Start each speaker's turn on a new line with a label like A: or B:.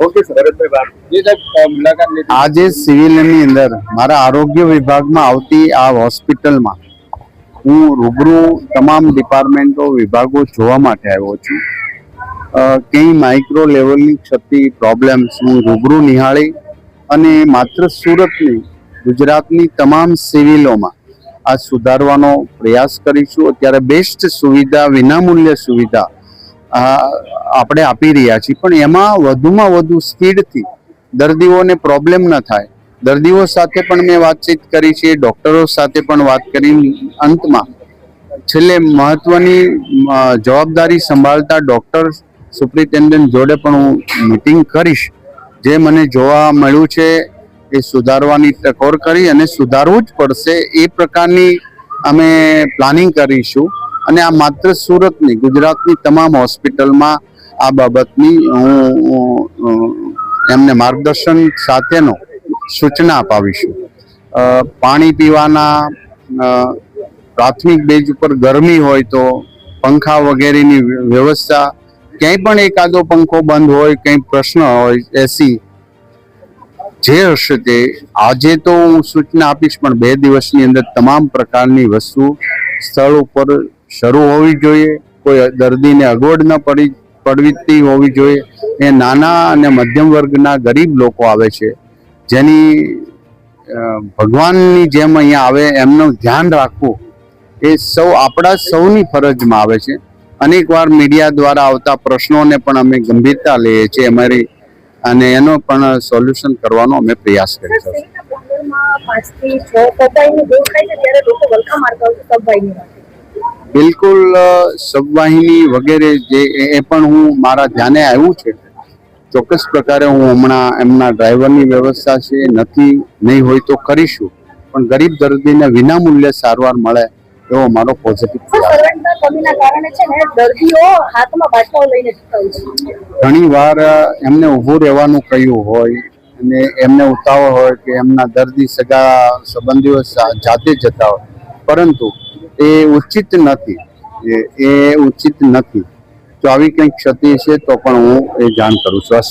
A: Okay sir, Bharatbhai મુલાકાત લીધી
B: આજે સિવિલની અંદર મારા આરોગ્ય વિભાગમાં આવતી આ હોસ્પિટલમાં હું રૂબરૂ તમામ ડિપાર્ટમેન્ટો વિભાગો જોવા માટે આવ્યો છું. કઈ માઇક્રો લેવલની ક્ષતિ પ્રોબ્લેમ્સ હું રૂબરૂ નિહાળી અને માત્ર સુરતની ગુજરાતની તમામ સિવિલોમાં આ સુધારવાનો પ્રયાસ કરીશું. અત્યારે બેસ્ટ સુવિધા, વિનામૂલ્ય સુવિધા આપણે આપી રહ્યા છીએ, પણ એમાં વધુમાં વધુ સ્પીડથી દર્દીઓને પ્રોબ્લેમ ન થાય. દર્દીઓ સાથે પણ મેં વાતચીત કરી છે, ડોક્ટરો સાથે પણ વાત કરી. અંતમાં છેલ્લે મહત્વની જવાબદારી સંભાળતા ડોક્ટર સુપ્રિન્ટેન્ડન્ટ જોડે પણ હું મીટિંગ કરીશ. જે મને જોવા મળ્યું છે એ સુધારવાની ટકોર કરી અને સુધારવું જ પડશે એ પ્રકારની અમે પ્લાનિંગ કરીશું. અને આ માત્ર સુરતની, ગુજરાતની તમામ હોસ્પિટલમાં આ બાબતની હું એમને માર્ગદર્શન સાથેનો સૂચના અપાવીશું. પાણી પીવાના પ્રાથમિક બેઝ ઉપર ગરમી હોય તો પંખા વગેરેની વ્યવસ્થા, ક્યાંય પણ એકાદો પંખો બંધ હોય, કંઈ પ્રશ્ન હોય, એસી જે હશે તે આજે તો હું સૂચના આપીશ, પણ 2 દિવસની અંદર તમામ પ્રકારની વસ્તુ સ્થળ ઉપર શરૂ હોવી જોઈએ. કોઈ દર્દીને અગવડ ન પડતી હોવી જોઈએ. એ નાના અને મધ્યમ વર્ગના ગરીબ લોકો આવે છે, જેની ભગવાનની જેમ અહીંયા આવે, એમનું ધ્યાન રાખવું એ આપણા સૌની ફરજમાં આવે છે. અનેક વાર મીડિયા દ્વારા આવતા પ્રશ્નોને પણ અમે ગંભીરતા લઈએ છીએ અમારી, અને એનો પણ સોલ્યુશન કરવાનો અમે પ્રયાસ કરીશું. બિલકુલ, સબવાહિની વગેરે જે એ પણ હું મારા ધ્યાને આવ્યું છે. ચોક્કસ પ્રકારે હું હમણાં એમના ડ્રાઈવરની વ્યવસ્થા છે નથી, નહીં હોય તો કરીશું. પણ ગરીબ દર્દીને વિનામૂલ્યે સારવાર મળે એવો મારો પોઝિટિવ ઘણી વાર એમને ઊભું રહેવાનું કહ્યું હોય અને એમને ઉતાવળ હોય કે એમના દર્દી સગા સંબંધીઓ જાતે જતા હોય, પરંતુ એ ઉચિત નથી. એ ઉચિત નથી. જો આવી કંઈક ક્ષતિ છે તો પણ હું એ જાણ કરું છું.